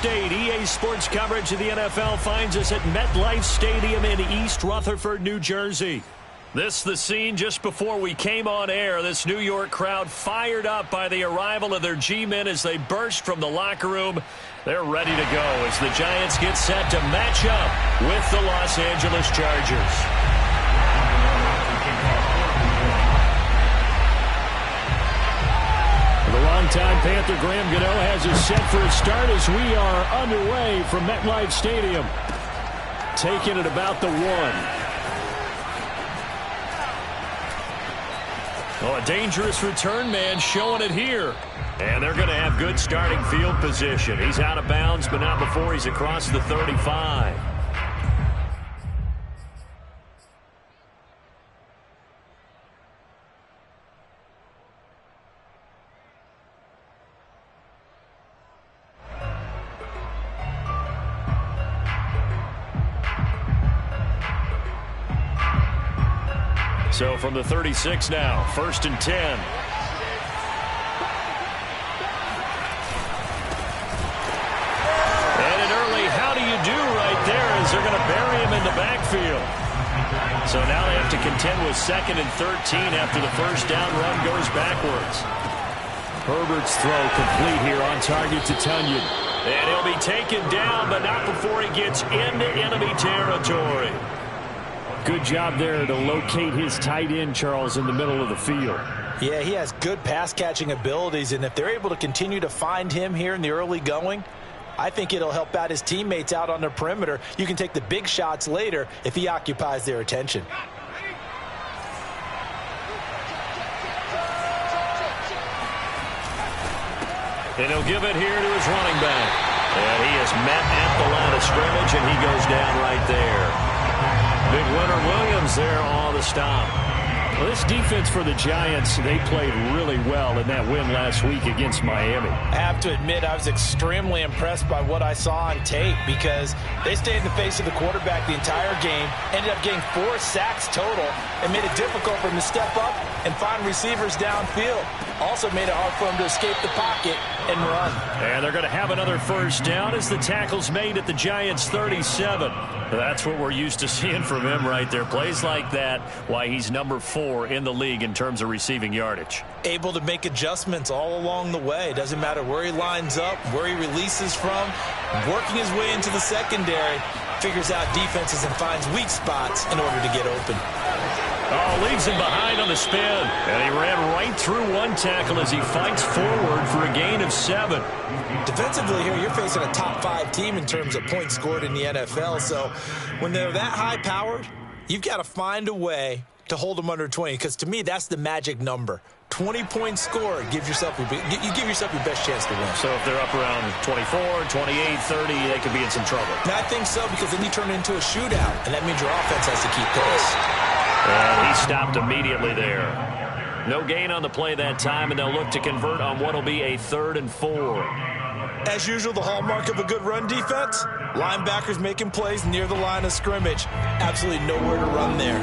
State. EA Sports coverage of the NFL finds us at MetLife Stadium in East Rutherford, New Jersey. This the scene just before we came on air. This New York crowd fired up by the arrival of their G-men as they burst from the locker room. They're ready to go as the Giants get set to match up with the Los Angeles Chargers. The longtime Panther Graham Gano has us set for a start as we are underway from MetLife Stadium. Taking it about the 1. Oh, a dangerous return man showing it here. And they're going to have good starting field position. He's out of bounds, but not before he's across the 35. So from the 36 now, 1st and 10. And an early how do you do right there as they're going to bury him in the backfield. So now they have to contend with 2nd and 13 after the first down run goes backwards. Herbert's throw complete here on target to Tunyon. And he'll be taken down, but not before he gets into enemy territory. Good job there to locate his tight end, Charles, in the middle of the field. Yeah, he has good pass-catching abilities, and if they're able to continue to find him here in the early going, I think it'll help out his teammates out on the perimeter. You can take the big shots later if he occupies their attention. And he'll give it here to his running back. And he is met at the line of scrimmage, and he goes down right there. Big winner Williams there on the stop. Well, this defense for the Giants, they played really well in that win last week against Miami. I have to admit, I was extremely impressed by what I saw on tape because they stayed in the face of the quarterback the entire game, ended up getting 4 sacks total, and made it difficult for him to step up and find receivers downfield. Also made it hard for him to escape the pocket and run. And they're going to have another first down as the tackle's made at the Giants' 37. That's what we're used to seeing from him right there. Plays like that, why he's number 4 in the league in terms of receiving yardage. Able to make adjustments all along the way. Doesn't matter where he lines up, where he releases from. Working his way into the secondary, figures out defenses and finds weak spots in order to get open. Oh, leaves him behind on the spin. And he ran right through one tackle as he fights forward for a gain of 7. Defensively here, you're facing a top 5 team in terms of points scored in the NFL. So when they're that high-powered, you've got to find a way to hold them under 20. Because to me, that's the magic number. 20 points scored, you give yourself your best chance to win. So if they're up around 24, 28, 30, they could be in some trouble. Now, I think so, because then you turn it into a shootout, and that means your offense has to keep pace. And he stopped immediately there. No gain on the play that time, and they'll look to convert on what will be a 3rd and 4. As usual, the hallmark of a good run defense, linebackers making plays near the line of scrimmage. Absolutely nowhere to run there.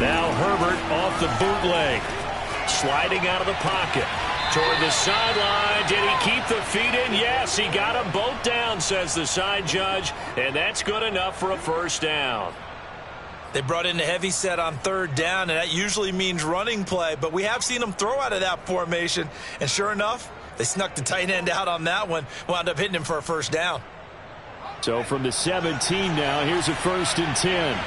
Now Herbert off the bootleg. Sliding out of the pocket. Toward the sideline. Did he keep the feet in? Yes, he got them both down, says the side judge. And that's good enough for a first down. They brought in a heavy set on 3rd down, and that usually means running play. But we have seen them throw out of that formation. And sure enough, they snuck the tight end out on that one. Wound up hitting him for a first down. So from the 17 now, here's a 1st and 10.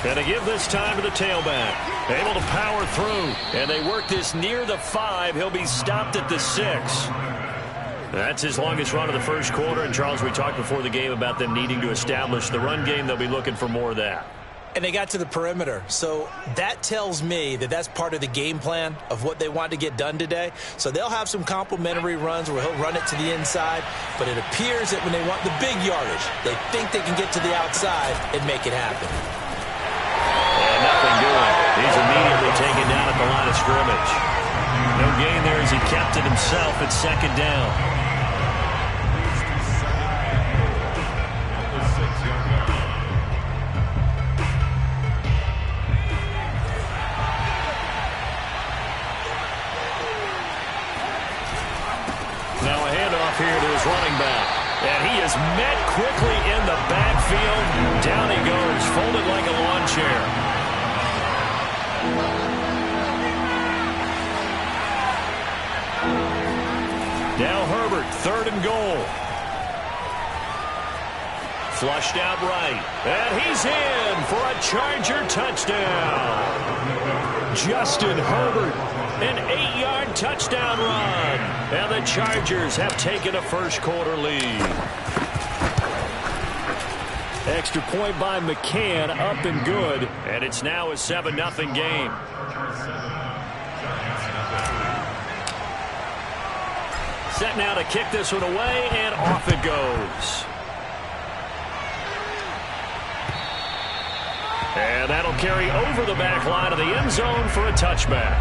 And to give this time to the tailback. Able to power through. And they work this near the 5. He'll be stopped at the 6. That's his longest run of the first quarter. And, Charles, we talked before the game about them needing to establish the run game. They'll be looking for more of that. And they got to the perimeter. So that tells me that that's part of the game plan of what they want to get done today. So they'll have some complementary runs where he'll run it to the inside. But it appears that when they want the big yardage, they think they can get to the outside and make it happen. And nothing doing. He's immediately taken down at the line of scrimmage. No gain there as he kept it himself at 2nd down. his running back. And he is met quickly in the backfield. Down he goes, folded like a lawn chair. Now Herbert, 3rd and goal. Flushed out right. And he's in for a Charger touchdown. Justin Herbert, an 8-yard touchdown run. And the Chargers have taken a first-quarter lead. Extra point by McCann, up and good. And it's now a 7-0 game. Set now to kick this one away, and off it goes. And that'll carry over the back line of the end zone for a touchback.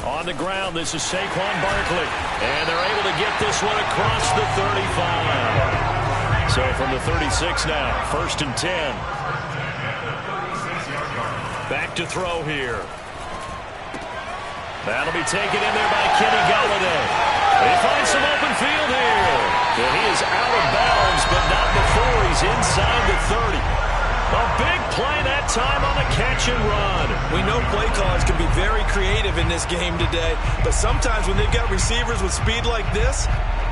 On the ground, this is Saquon Barkley. And they're able to get this one across the 35. So from the 36 now, 1st and 10. Back to throw here. That'll be taken in there by Kenny Golladay. They find some open field here. And he is out of bounds, but not before he's inside the 30. A big play that time on the catch and run. We know play callers can be very creative in this game today, but sometimes when they've got receivers with speed like this,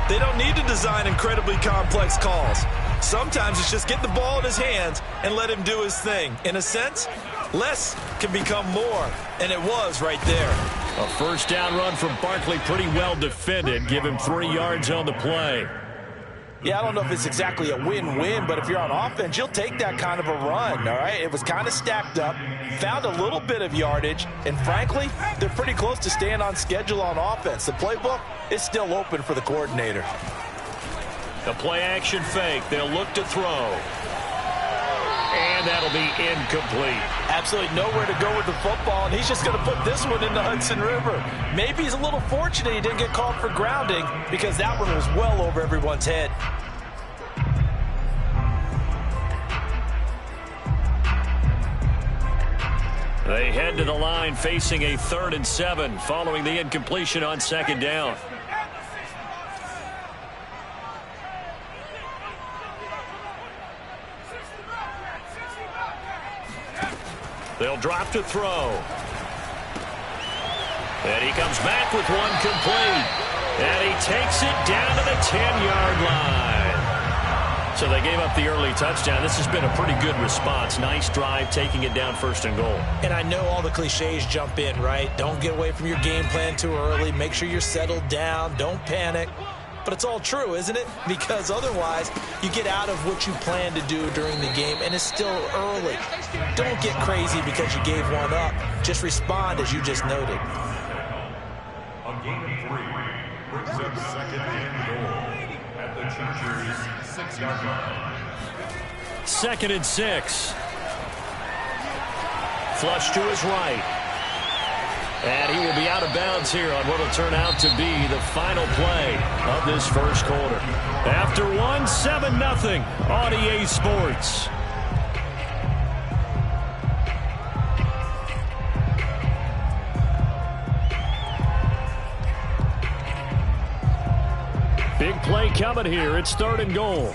they don't need to design incredibly complex calls. Sometimes it's just get the ball in his hands and let him do his thing. In a sense, less can become more, and it was right there. A first down run from Barkley, pretty well defended. Give him 3 yards on the play. Yeah, I don't know if it's exactly a win-win, but if you're on offense, you'll take that kind of a run, all right? It was kind of stacked up, found a little bit of yardage, and frankly, they're pretty close to staying on schedule on offense. The playbook is still open for the coordinator. The play-action fake. They'll look to throw. And that'll be incomplete. Absolutely nowhere to go with the football, and he's just going to put this one in the Hudson River. Maybe he's a little fortunate he didn't get called for grounding because that one was well over everyone's head. They head to the line facing a 3rd and 7 following the incompletion on 2nd down. They'll drop to throw. And he comes back with one complete. And he takes it down to the 10-yard line. So they gave up the early touchdown. This has been a pretty good response. Nice drive, taking it down 1st and goal. And I know all the cliches jump in, right? Don't get away from your game plan too early. Make sure you're settled down. Don't panic. But it's all true, isn't it? Because otherwise, you get out of what you plan to do during the game, and it's still early. Don't get crazy because you gave one up. Just respond as you just noted. A gain of 3 brings up 2nd and goal at the Chargers' 6-yard line. 2nd and 6. Flush to his right. And he will be out of bounds here on what will turn out to be the final play of this first quarter. After 7-0 on EA Sports. Big play coming here. It's 3rd and goal.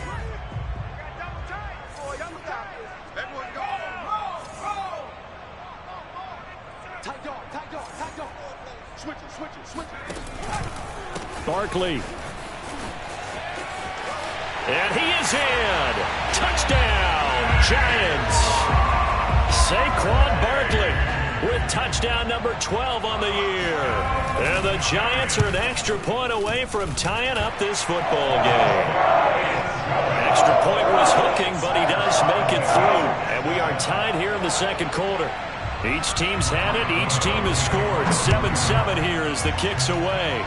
Barkley. And he is in. Touchdown, Giants. Saquon Barkley with touchdown number 12 on the year. And the Giants are an extra point away from tying up this football game. Extra point was hooking, but he does make it through. And we are tied here in the 2nd quarter. Each team's had it. Each team has scored. 7-7 here as the kick's away.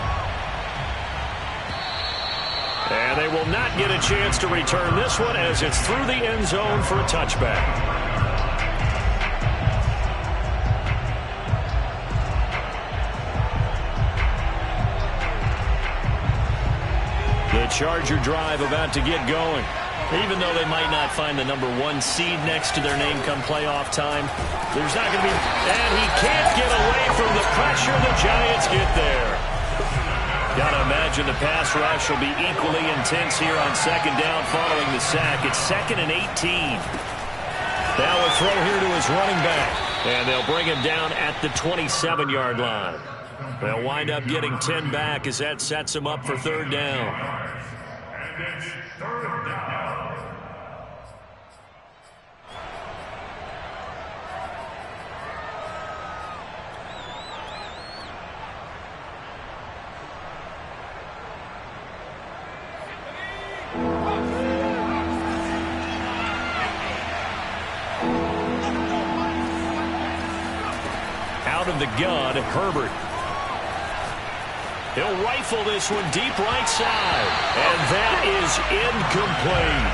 And they will not get a chance to return this one as it's through the end zone for a touchback. The Charger drive about to get going. Even though they might not find the #1 seed next to their name come playoff time, there's not going to be... And he can't get away from the pressure. The Giants get there. Got to imagine the pass rush will be equally intense here on second down following the sack. It's 2nd and 18. Now a throw here to his running back. And they'll bring him down at the 27-yard line. They'll wind up getting 10 back as that sets him up for third down. And it's third down. Out of the gun, Herbert. He'll rifle this one deep right side. And that is incomplete.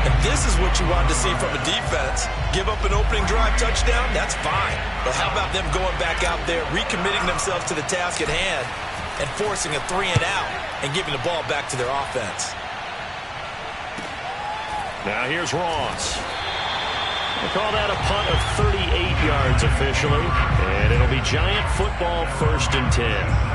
And this is what you wanted to see from a defense. Give up an opening drive touchdown, that's fine. But how about them going back out there, recommitting themselves to the task at hand, and forcing a 3-and-out and giving the ball back to their offense. Now here's Ross. We'll call that a punt of 38 yards officially. And it'll be Giant football, 1st and 10.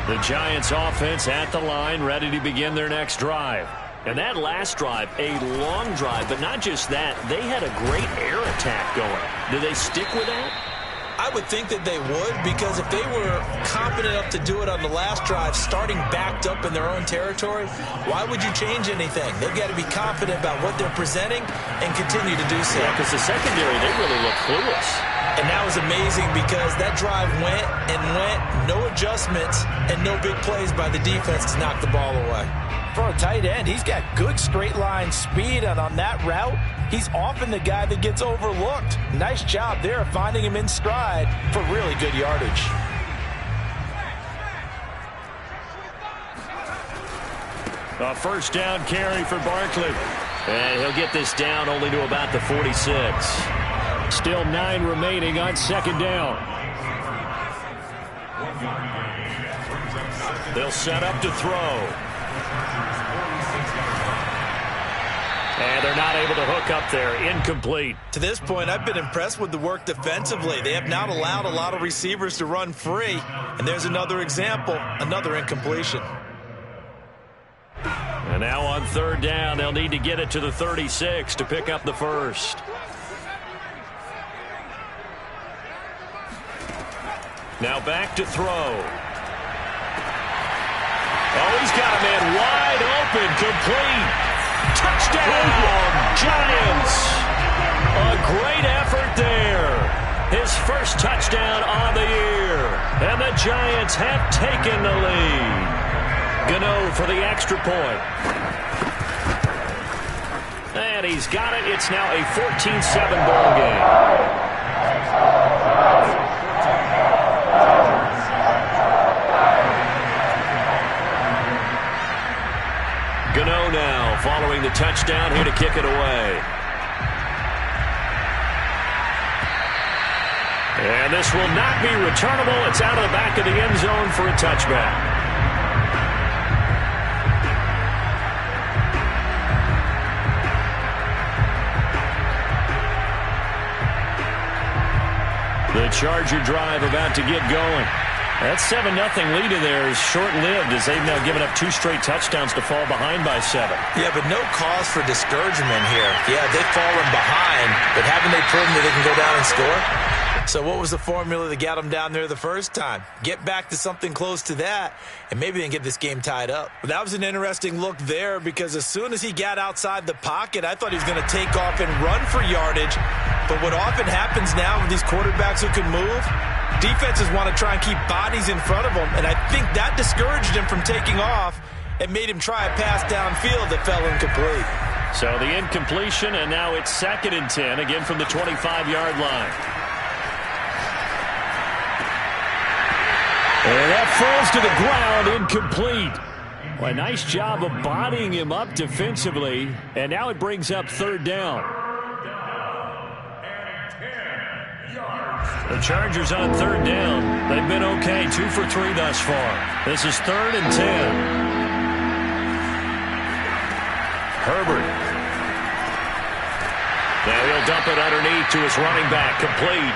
The Giants offense at the line, ready to begin their next drive. And that last drive, a long drive, but not just that. They had a great air attack going. Do they stick with that? I would think that they would, because if they were confident enough to do it on the last drive, starting backed up in their own territory, why would you change anything? They've got to be confident about what they're presenting and continue to do so. Yeah, because the secondary, they really look clueless. And that was amazing because that drive went and went, no adjustments, and no big plays by the defense to knock the ball away. For a tight end, he's got good straight line speed, and on that route, he's often the guy that gets overlooked. Nice job there of finding him in stride for really good yardage. A first down carry for Barkley. And he'll get this down only to about the 46. Still 9 remaining on second down. They'll set up to throw. And they're not able to hook up there. Incomplete. To this point, I've been impressed with the work defensively. They have not allowed a lot of receivers to run free. And there's another example, another incompletion. And now on third down, they'll need to get it to the 36 to pick up the first. Now back to throw. Oh, he's got a man wide open, complete. Touchdown, Giants. A great effort there. His first touchdown on the year. And the Giants have taken the lead. Gano for the extra point. And he's got it. It's now a 14-7 ball game. Gano now following the touchdown here to kick it away. And this will not be returnable. It's out of the back of the end zone for a touchback. The Charger drive about to get going. That 7-0 lead in there is short-lived as they've now given up 2 straight touchdowns to fall behind by 7. Yeah, but no cause for discouragement here. Yeah, they've fallen behind, but haven't they proven that they can go down and score? So what was the formula that got them down there the first time? Get back to something close to that, and maybe they can get this game tied up. But that was an interesting look there because as soon as he got outside the pocket, I thought he was going to take off and run for yardage. But what often happens now with these quarterbacks who can move, defenses want to try and keep bodies in front of them, and I think that discouraged him from taking off and made him try a pass downfield that fell incomplete. So the incompletion, and now it's 2nd and 10, again from the 25-yard line. And that falls to the ground, incomplete. Well, a nice job of bodying him up defensively, and now it brings up third down. The Chargers on third down. They've been okay, 2 for 3 thus far. This is 3rd and 10. Herbert. Now he'll dump it underneath to his running back, complete.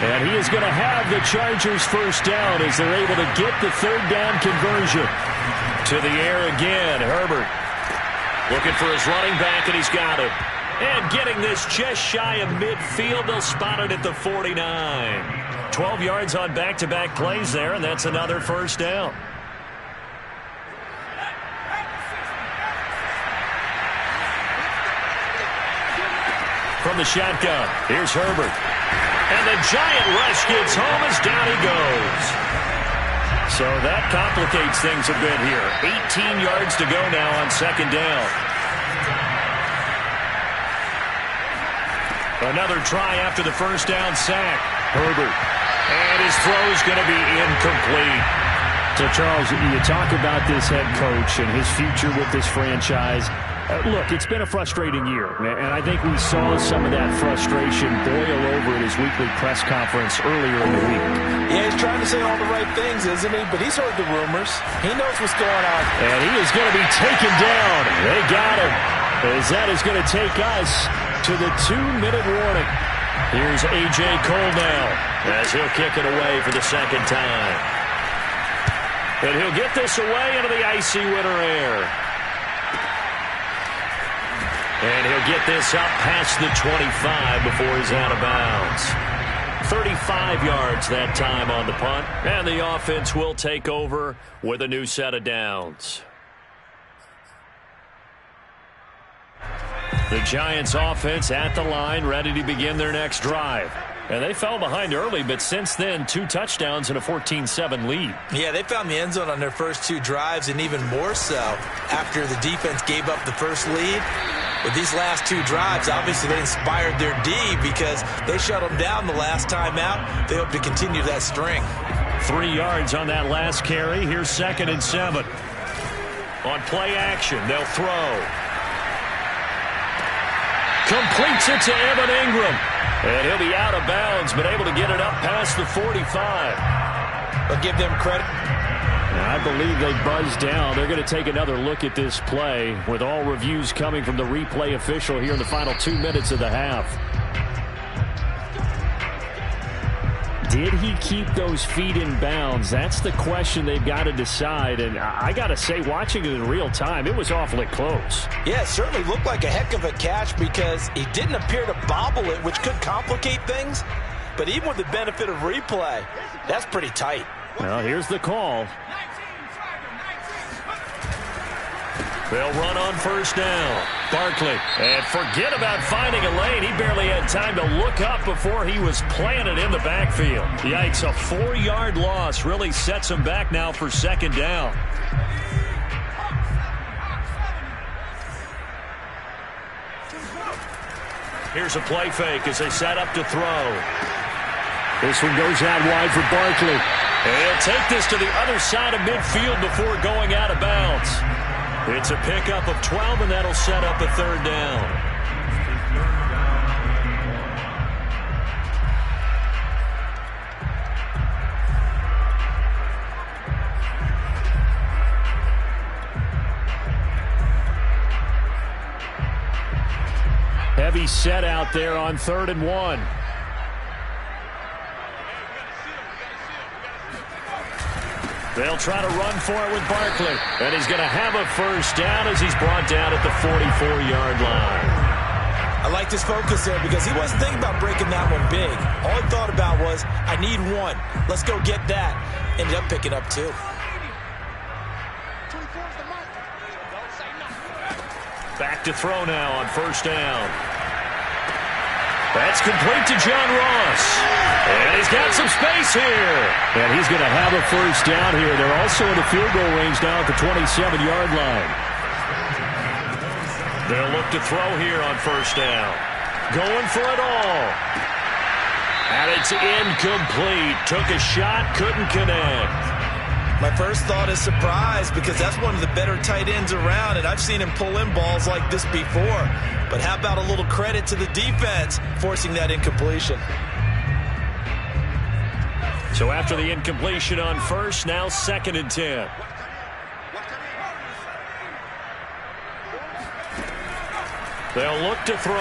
And he is going to have the Chargers first down as they're able to get the 3rd down conversion. To the air again, Herbert. Looking for his running back, and he's got him. And getting this just shy of midfield, they'll spot it at the 49. 12 yards on back-to-back plays there, and that's another first down. From the shotgun, here's Herbert. And the giant rush gets home as down he goes. So that complicates things a bit here. 18 yards to go now on 2nd down. Another try after the first down sack. Herbert. And his throw's going to be incomplete. So, Charles, you talk about this head coach and his future with this franchise. Look, it's been a frustrating year, and I think we saw some of that frustration boil over at his weekly press conference earlier in the week. Yeah, he's trying to say all the right things, isn't he? But he's heard the rumors. He knows what's going on. And he is going to be taken down. They got him. As that is going to take us to the 2-minute warning. Here's A.J. Cole now as he'll kick it away for the 2nd time. And he'll get this away into the icy winter air. And he'll get this up past the 25 before he's out of bounds. 35 yards that time on the punt. And the offense will take over with a new set of downs. The Giants offense at the line, ready to begin their next drive. And they fell behind early, but since then, 2 touchdowns and a 14-7 lead. Yeah, they found the end zone on their first 2 drives, and even more so after the defense gave up the first lead. With these last 2 drives, obviously they inspired their D because they shut them down the last time out. They hope to continue that string. 3 yards on that last carry. Here's 2nd and 7. On play action, they'll throw. Completes it to Evan Ingram. And he'll be out of bounds, but able to get it up past the 45. I'll give them credit. I believe they buzzed down. They're going to take another look at this play with all reviews coming from the replay official here in the final 2 minutes of the half. Did he keep those feet in bounds? That's the question they've got to decide. And I got to say, watching it in real time, it was awfully close. Yeah, it certainly looked like a heck of a catch because he didn't appear to bobble it, which could complicate things. But even with the benefit of replay, that's pretty tight. Well, here's the call. They'll run on first down. Barkley. And forget about finding a lane. He barely had time to look up before he was planted in the backfield. Yikes, a 4-yard loss really sets him back now for 2nd down. Here's a play fake as they set up to throw. This one goes out wide for Barkley. And he'll take this to the other side of midfield before going out of bounds. It's a pickup of 12, and that'll set up a 3rd down. Heavy set out there on 3rd and 1. They'll try to run for it with Barkley. And he's going to have a first down as he's brought down at the 44-yard line. I like his focus there because he wasn't thinking about breaking that one big. All he thought about was, I need 1. Let's go get that. Ended up picking up 2. Back to throw now on first down. That's complete to John Ross. And he's got some space here. And he's going to have a first down here. They're also in the field goal range now at the 27-yard line. They'll look to throw here on first down. Going for it all. And it's incomplete. Took a shot, couldn't connect. My first thought is surprise because that's one of the better tight ends around, and I've seen him pull in balls like this before. But how about a little credit to the defense forcing that incompletion? So after the incompletion on first, now 2nd and 10. They'll look to throw.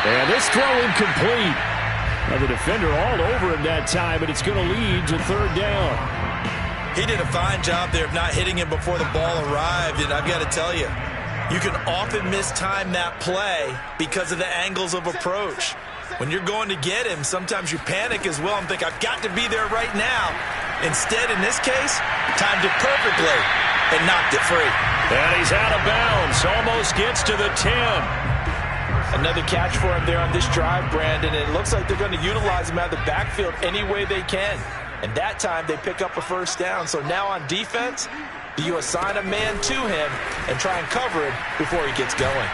And this throw incomplete. Now the defender all over him that time, but it's going to lead to 3rd down. He did a fine job there of not hitting him before the ball arrived, and I've got to tell you, you can often mistime that play because of the angles of approach. When you're going to get him, sometimes you panic as well and think, I've got to be there right now. Instead, in this case, timed it perfectly and knocked it free. And he's out of bounds, almost gets to the 10. Another catch for him there on this drive, Brandon. And it looks like they're going to utilize him out of the backfield any way they can. And that time they pick up a 1st down. So now on defense, do you assign a man to him and try and cover him before he gets going?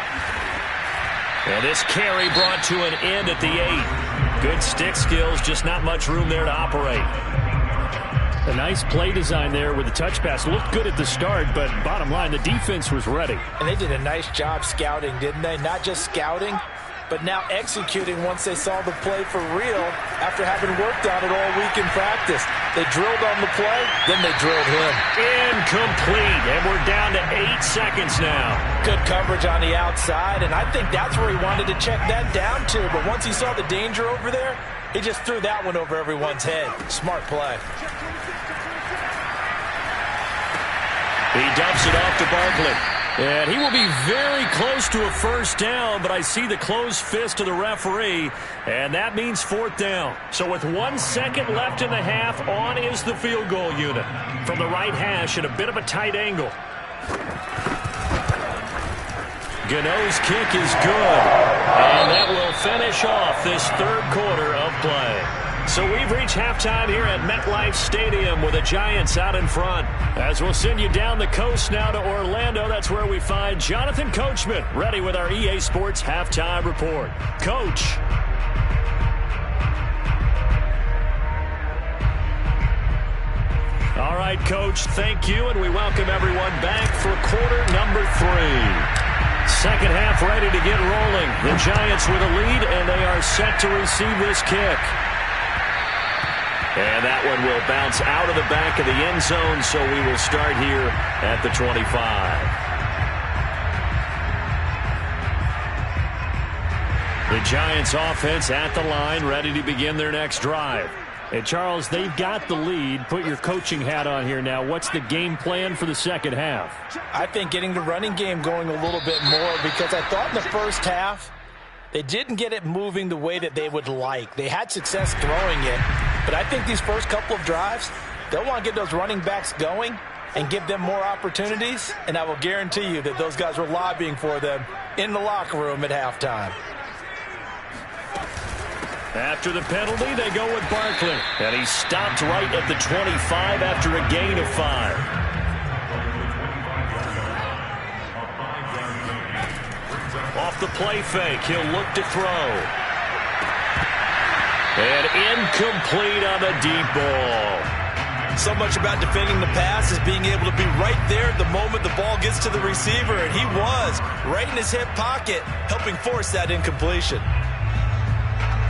And this carry brought to an end at the 8. Good stick skills, just not much room there to operate. A nice play design there with the touch pass. Looked good at the start, but bottom line, the defense was ready. And they did a nice job scouting, didn't they? Not just scouting, but now executing once they saw the play for real after having worked on it all week in practice. They drilled on the play, then they drilled him. Incomplete, and we're down to 8 seconds now. Good coverage on the outside, and I think that's where he wanted to check that down to. But once he saw the danger over there, he just threw that one over everyone's head. Smart play. He dumps it off to Barkley. And he will be very close to a 1st down, but I see the closed fist of the referee, and that means 4th down. So with 1 second left in the half, on is the field goal unit. From the right hash at a bit of a tight angle. Gano's kick is good, and that will finish off this 3rd quarter of play. So we've reached halftime here at MetLife Stadium with the Giants out in front. As we'll send you down the coast now to Orlando, that's where we find Jonathan Coachman ready with our EA Sports Halftime Report. Coach. All right, Coach, thank you, and we welcome everyone back for quarter number 3. Second half ready to get rolling. The Giants with a lead, and they are set to receive this kick. And that one will bounce out of the back of the end zone, so we will start here at the 25. The Giants offense at the line, ready to begin their next drive. And Charles, they've got the lead. Put your coaching hat on here now. What's the game plan for the second half? I think getting the running game going a little bit more, because I thought in the first half they didn't get it moving the way that they would like. They had success throwing it, but I think these first couple of drives, they'll want to get those running backs going and give them more opportunities, and I will guarantee you that those guys were lobbying for them in the locker room at halftime. After the penalty, they go with Barkley. And he stopped right at the 25 after a gain of 5. Off the play fake, he'll look to throw. And incomplete on the deep ball. So much about defending the pass is being able to be right there the moment the ball gets to the receiver, and he was right in his hip pocket, helping force that incompletion.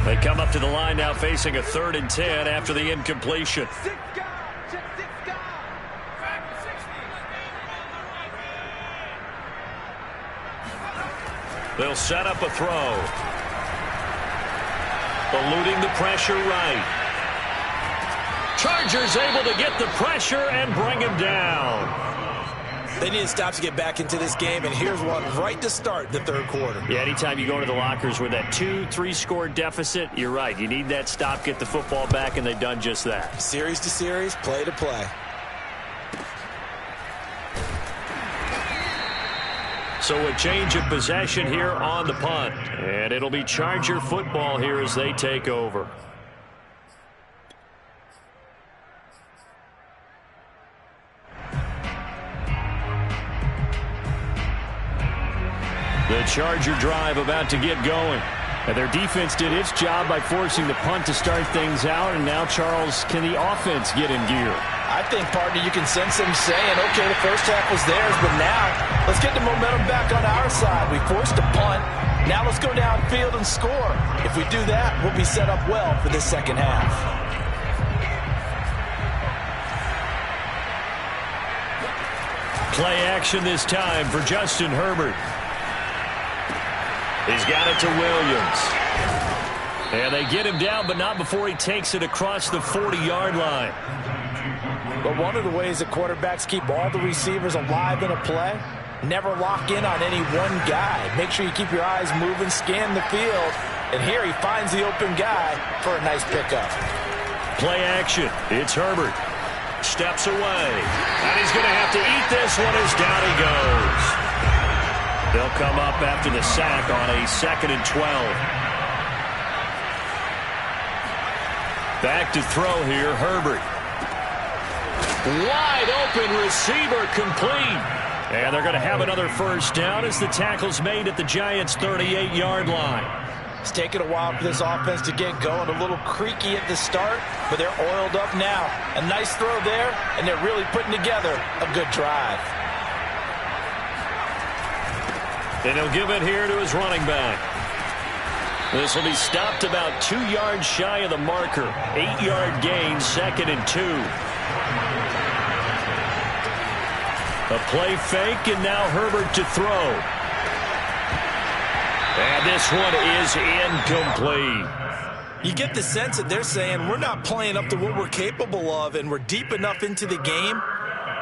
They come up to the line now facing a 3rd and 10 after the incompletion. They'll set up a throw. Eluding the pressure right. Chargers able to get the pressure and bring him down. They need to stop to get back into this game, and here's one right to start the 3rd quarter. Yeah, anytime you go into the lockers with that 2-3 score deficit, you're right. You need that stop, get the football back, and they've done just that. Series to series, play to play. So a change of possession here on the punt. And it'll be Charger football here as they take over. The Charger drive about to get going. And their defense did its job by forcing the punt to start things out. And now, Charles, can the offense get in gear? I think, partner, you can sense them saying, okay, the first half was theirs, but now let's get the momentum back on our side. We forced a punt. Now let's go downfield and score. If we do that, we'll be set up well for this second half. Play action this time for Justin Herbert. He's got it to Williams. And they get him down, but not before he takes it across the 40-yard line. But one of the ways that quarterbacks keep all the receivers alive in a play, never lock in on any one guy. Make sure you keep your eyes moving, scan the field. And here he finds the open guy for a nice pickup. Play action. It's Herbert. Steps away. And he's going to have to eat this one as down he goes. They'll come up after the sack on a 2nd and 12. Back to throw here, Herbert. Wide open receiver complete. And they're going to have another first down as the tackle's made at the Giants' 38-yard line. It's taken a while for this offense to get going. A little creaky at the start, but they're oiled up now. A nice throw there, and they're really putting together a good drive. And he'll give it here to his running back. This will be stopped about 2 yards shy of the marker. 8-yard gain, 2nd and 2. A play fake, and now Herbert to throw. And this one is incomplete. You get the sense that they're saying we're not playing up to what we're capable of, and we're deep enough into the game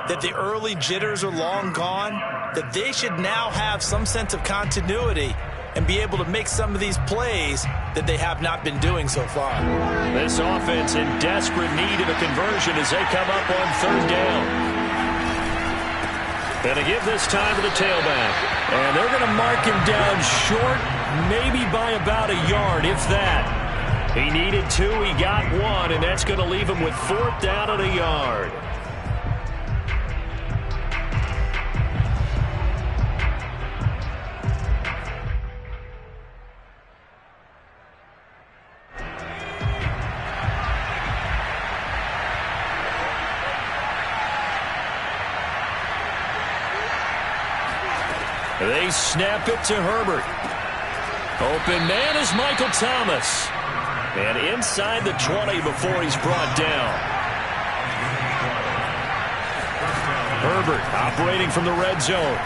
that the early jitters are long gone, that they should now have some sense of continuity and be able to make some of these plays that they have not been doing so far. This offense in desperate need of a conversion as they come up on 3rd down. Going to give this time to the tailback. And they're going to mark him down short, maybe by about a yard, if that. He needed 2, he got 1, and that's going to leave him with 4th down and a yard. They snap it to Herbert. Open man is Michael Thomas. And inside the 20 before he's brought down. Herbert operating from the red zone.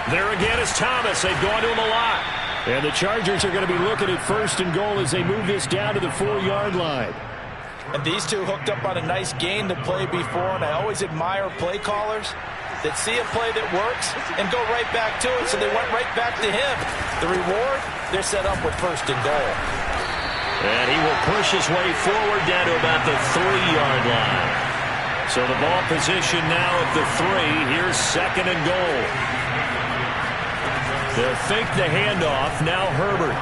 There again is Thomas. They've gone to him a lot. And the Chargers are going to be looking at 1st and goal as they move this down to the 4-yard line. And these two hooked up on a nice gain to play before, and I always admire play callers that see a play that works and go right back to it, so they went right back to him. The reward, they're set up with 1st and goal. And he will push his way forward down to about the 3-yard line. So the ball position now at the 3. Here's 2nd and goal. They'll fake the handoff. Now Herbert.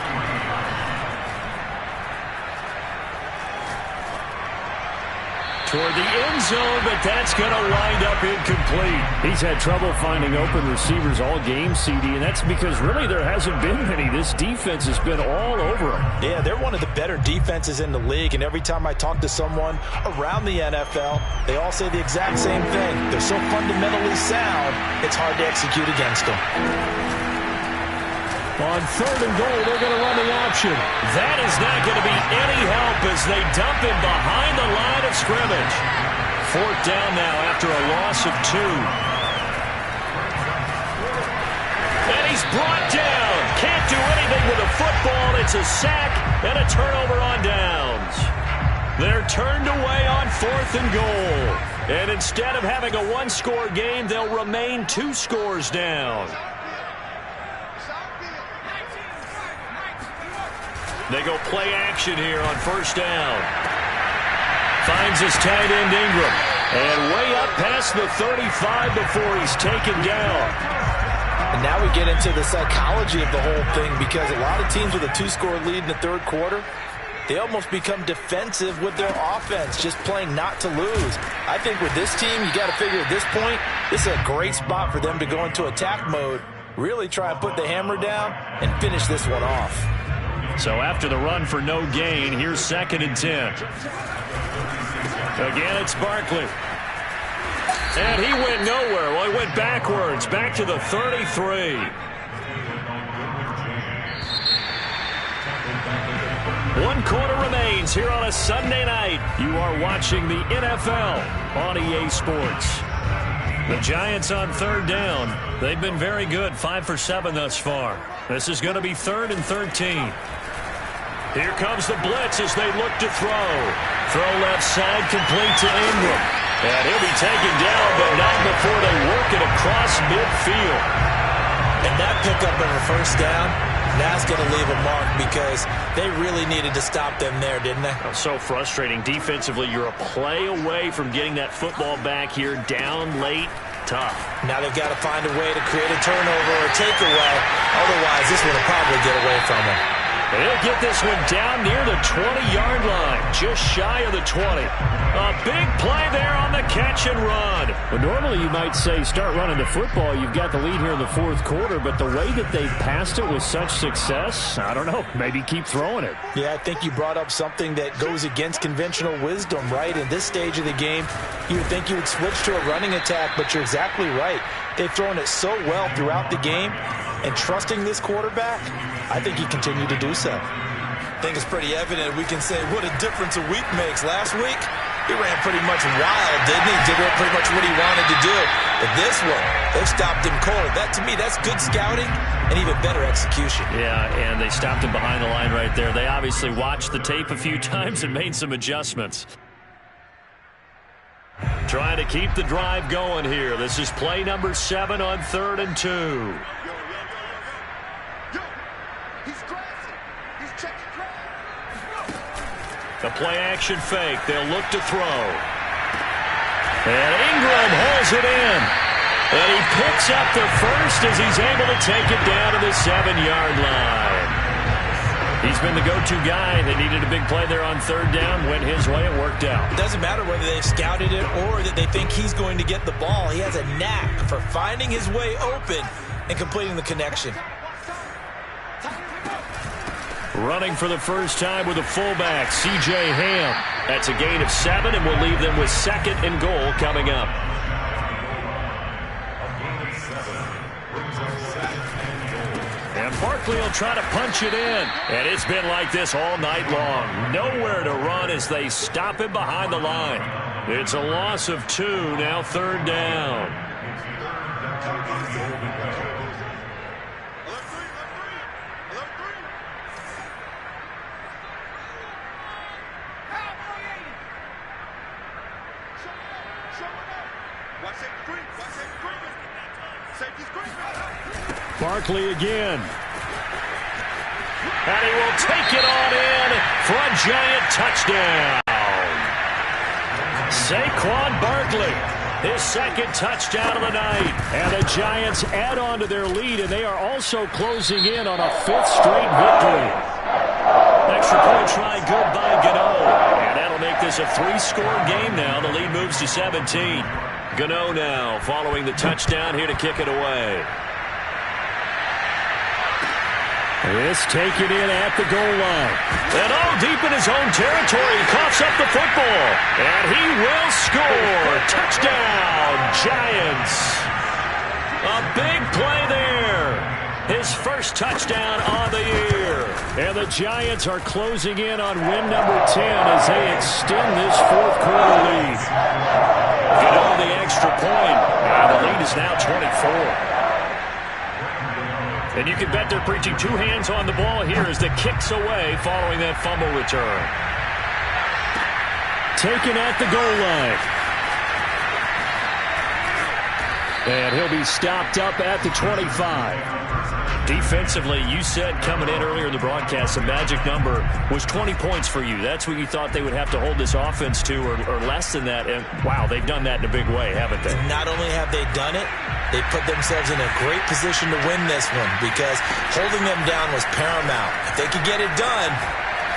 Toward the end zone, but that's going to wind up incomplete. He's had trouble finding open receivers all game, CD, and that's because really there hasn't been many. This defense has been all over him. Yeah, they're one of the better defenses in the league, and every time I talk to someone around the NFL, they all say the exact same thing. They're so fundamentally sound, it's hard to execute against them. On 3rd and goal, they're going to run the option. That is not going to be any help as they dump him behind the line of scrimmage. 4th down now after a loss of 2. And he's brought down. Can't do anything with the football. It's a sack and a turnover on downs. They're turned away on 4th and goal. And instead of having a 1-score game, they'll remain 2 scores down. They go play action here on 1st down. Finds his tight end Ingram. And way up past the 35 before he's taken down. And now we get into the psychology of the whole thing, because a lot of teams with a 2-score lead in the 3rd quarter, they almost become defensive with their offense, just playing not to lose. I think with this team, you got to figure at this point, this is a great spot for them to go into attack mode, really try and put the hammer down and finish this one off. So after the run for no gain, here's 2nd and 10. Again, it's Barkley. And he went nowhere. Well, he went backwards, back to the 33. One quarter remains here on a Sunday night. You are watching the NFL on EA Sports. The Giants on third down. They've been very good, 5 for 7 thus far. This is going to be 3rd and 13. Here comes the blitz as they look to throw. Throw left side, complete to Ingram. And he'll be taken down, but not before they work it across midfield. And that pickup of a first down, that's going to leave a mark because they really needed to stop them there, didn't they? So frustrating. Defensively, you're a play away from getting that football back here, down late, tough. Now they've got to find a way to create a turnover or takeaway. Otherwise, this one will probably get away from them. He'll get this one down near the 20-yard line, just shy of the 20. A big play there on the catch and run. Well, normally you might say start running the football. You've got the lead here in the fourth quarter, but the way that they passed it with such success, I don't know, maybe keep throwing it. Yeah, I think you brought up something that goes against conventional wisdom, right? In this stage of the game, you would think you would switch to a running attack, but you're exactly right. They've thrown it so well throughout the game, and trusting this quarterback, I think he continued to do so. I think it's pretty evident we can say what a difference a week makes. Last week, he ran pretty much wild, didn't he? Did pretty much what he wanted to do. But this one, they stopped him cold. That, to me, that's good scouting and even better execution. Yeah, and they stopped him behind the line right there. They obviously watched the tape a few times and made some adjustments. Trying to keep the drive going here. This is play number 7 on 3rd and 2. The play-action fake. They'll look to throw. And Ingram holds it in. And he picks up the first as he's able to take it down to the 7-yard line. He's been the go-to guy. They needed a big play there on 3rd down. Went his way. It worked out. It doesn't matter whether they've scouted it or that they think he's going to get the ball. He has a knack for finding his way open and completing the connection. Running for the first time with a fullback, C.J. Ham. That's a gain of 7, and we'll leave them with 2nd and goal coming up. And Barkley will try to punch it in. And it's been like this all night long. Nowhere to run as they stop him behind the line. It's a loss of 2, now 3rd down. Barkley again. And he will take it on in for a Giant touchdown. Saquon Barkley, his 2nd touchdown of the night. And the Giants add on to their lead, and they are also closing in on a 5th straight victory. Extra point try good by Gano. And that'll make this a 3-score game now. The lead moves to 17. Gano now following the touchdown here to kick it away. This taken in at the goal line. And all deep in his own territory. He coughs up the football. And he will score. Touchdown, Giants. A big play there. His first touchdown on the year. And the Giants are closing in on win number 10 as they extend this 4th quarter lead. Get on the extra point. And the lead is now 24. And you can bet they're preaching 2 hands on the ball here as the kick's away following that fumble return. Taken at the goal line. And he'll be stopped up at the 25. Defensively, you said coming in earlier in the broadcast, the magic number was 20 points for you. That's what you thought they would have to hold this offense to or less than that. And, wow, they've done that in a big way, haven't they? Not only have they done it, they put themselves in a great position to win this one because holding them down was paramount. If they could get it done,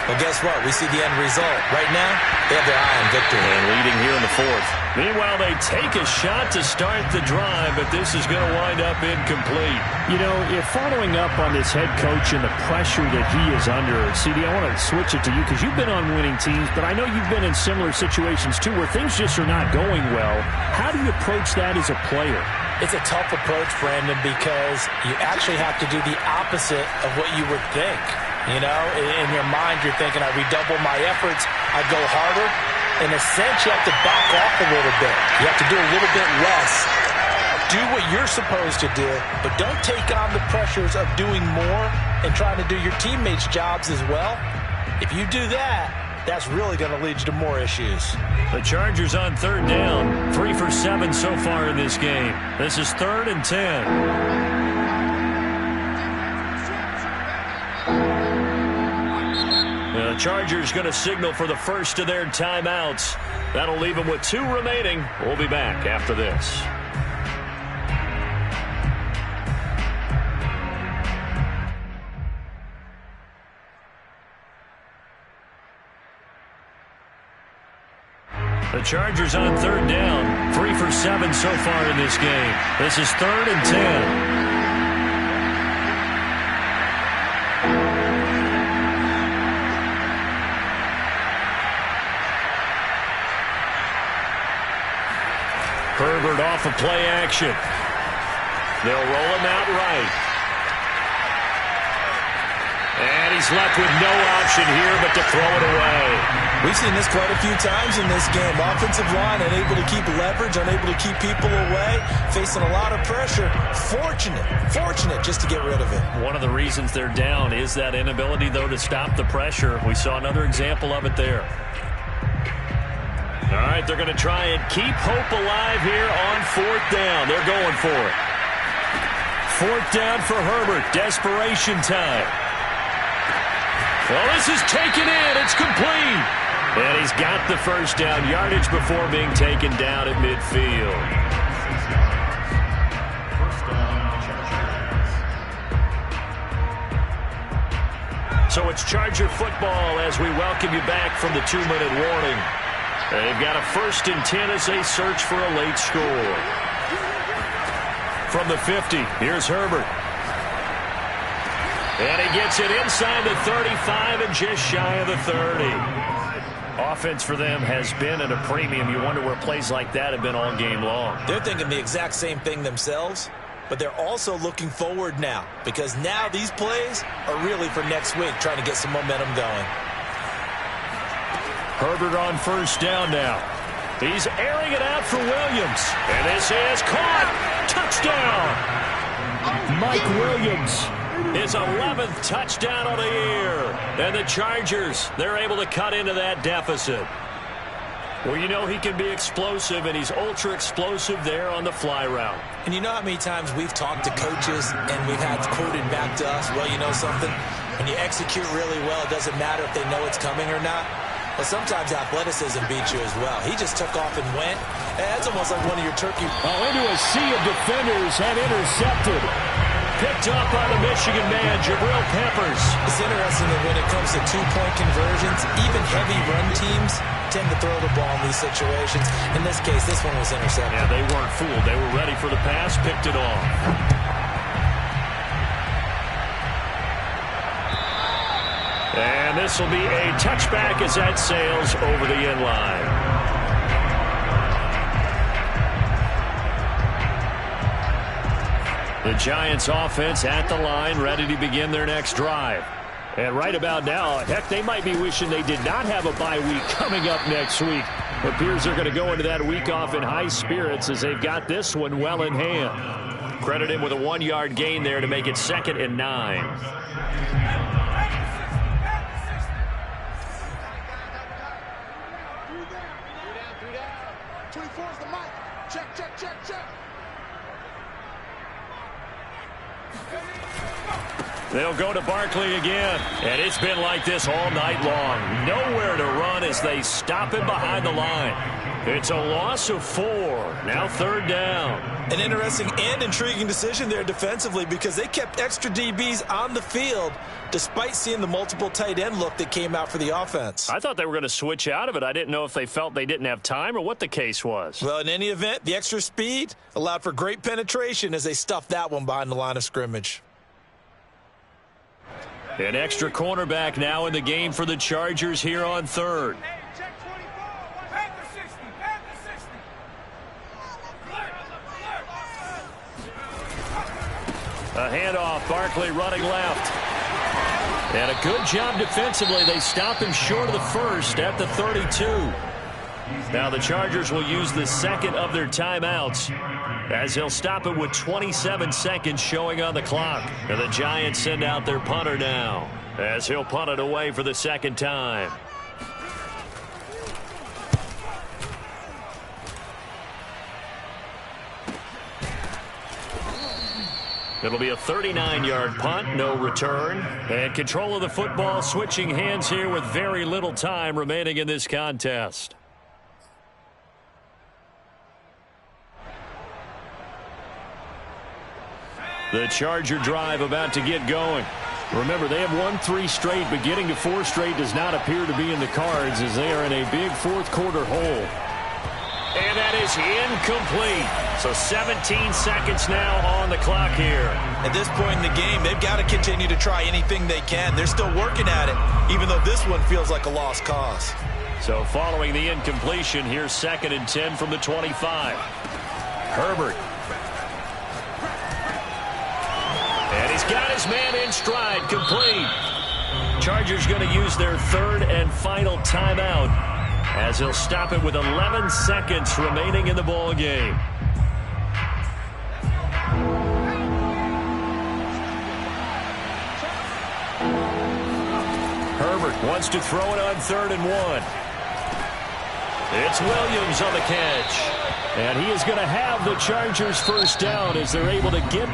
Well, guess what? We see the end result. Right now, they have their eye on victory. And leading here in the fourth. Meanwhile, they take a shot to start the drive, but this is going to wind up incomplete. You know, if following up on this head coach and the pressure that he is under, CD, I want to switch it to you because you've been on winning teams, but I know you've been in similar situations too where things just are not going well. How do you approach that as a player? It's a tough approach, Brandon, because you actually have to do the opposite of what you would think. You know, in your mind, you're thinking, I redouble my efforts, I go harder. In a sense, you have to back off a little bit. You have to do a little bit less. Do what you're supposed to do, but don't take on the pressures of doing more and trying to do your teammates' jobs as well. If you do that, that's really going to lead you to more issues. The Chargers on third down, 3 for 7 so far in this game. This is 3rd and 10. The Chargers going to signal for the first of their timeouts. That'll leave them with 2 remaining. We'll be back after this. The Chargers on third down, 3 for 7 so far in this game. This is 3rd and 10. Herbert off of play action. They'll roll him out right. And he's left with no option here but to throw it away. We've seen this quite a few times in this game. Offensive line unable to keep leverage, unable to keep people away, facing a lot of pressure. Fortunate just to get rid of it. One of the reasons they're down is that inability, though, to stop the pressure. We saw another example of it there. All right, they're going to try and keep hope alive here on 4th down. They're going for it. 4th down for Herbert. Desperation time. Well, this is taken in. It's complete. And he's got the first down yardage before being taken down at midfield. So it's Charger football as we welcome you back from the 2-minute warning. They've got a 1st and 10 as they search for a late score. From the 50, here's Herbert. And he gets it inside the 35 and just shy of the 30. Offense for them has been at a premium. You wonder where plays like that have been all game long. They're thinking the exact same thing themselves, but they're also looking forward now because now these plays are really for next week, trying to get some momentum going. Herbert on 1st down now. He's airing it out for Williams. And this is caught. Touchdown. Mike Williams. His 11th touchdown of the year. And the Chargers, they're able to cut into that deficit. Well, you know he can be explosive, and he's ultra-explosive there on the fly route. And you know how many times we've talked to coaches and we've had quoted back to us, well, you know something? When you execute really well, it doesn't matter if they know it's coming or not. But sometimes athleticism beats you as well. He just took off and went. That's almost like one of your turkey. Oh, into a sea of defenders and intercepted. Picked up by the Michigan man, Jabril Peppers. It's interesting that when it comes to 2-point conversions, even heavy run teams tend to throw the ball in these situations. In this case, this one was intercepted. Yeah, they weren't fooled. They were ready for the pass, picked it off. And this will be a touchback as that sails over the end line. The Giants offense at the line, ready to begin their next drive. And right about now, heck, they might be wishing they did not have a bye week coming up next week. It appears they're going to go into that week off in high spirits as they've got this one well in hand. Credit him with a 1-yard gain there to make it 2nd and 9. They'll go to Barkley again. And it's been like this all night long. Nowhere to run as they stop him behind the line. It's a loss of 4. Now 3rd down. An interesting and intriguing decision there defensively because they kept extra DBs on the field despite seeing the multiple tight end look that came out for the offense. I thought they were going to switch out of it. I didn't know if they felt they didn't have time or what the case was. Well, in any event, the extra speed allowed for great penetration as they stuffed that one behind the line of scrimmage. An extra cornerback now in the game for the Chargers here on 3rd. A handoff, Barkley running left. And a good job defensively. They stop him short of the first at the 32. Now the Chargers will use the second of their timeouts as he'll stop it with 27 seconds showing on the clock. And the Giants send out their punter now as he'll punt it away for the second time. It'll be a 39-yard punt, no return. And control of the football switching hands here with very little time remaining in this contest. The Charger drive about to get going. Remember, they have won 3 straight, but getting to 4 straight does not appear to be in the cards as they are in a big fourth-quarter hole. And that is incomplete. So 17 seconds now on the clock here. At this point in the game, they've got to continue to try anything they can. They're still working at it, even though this one feels like a lost cause. So following the incompletion, here's 2nd and 10 from the 25. Herbert. And he's got his man in stride, complete. Chargers going to use their 3rd and final timeout as he'll stop it with 11 seconds remaining in the ball game. Herbert wants to throw it on 3rd and 1. It's Williams on the catch. And he is going to have the Chargers first down as they're able to get the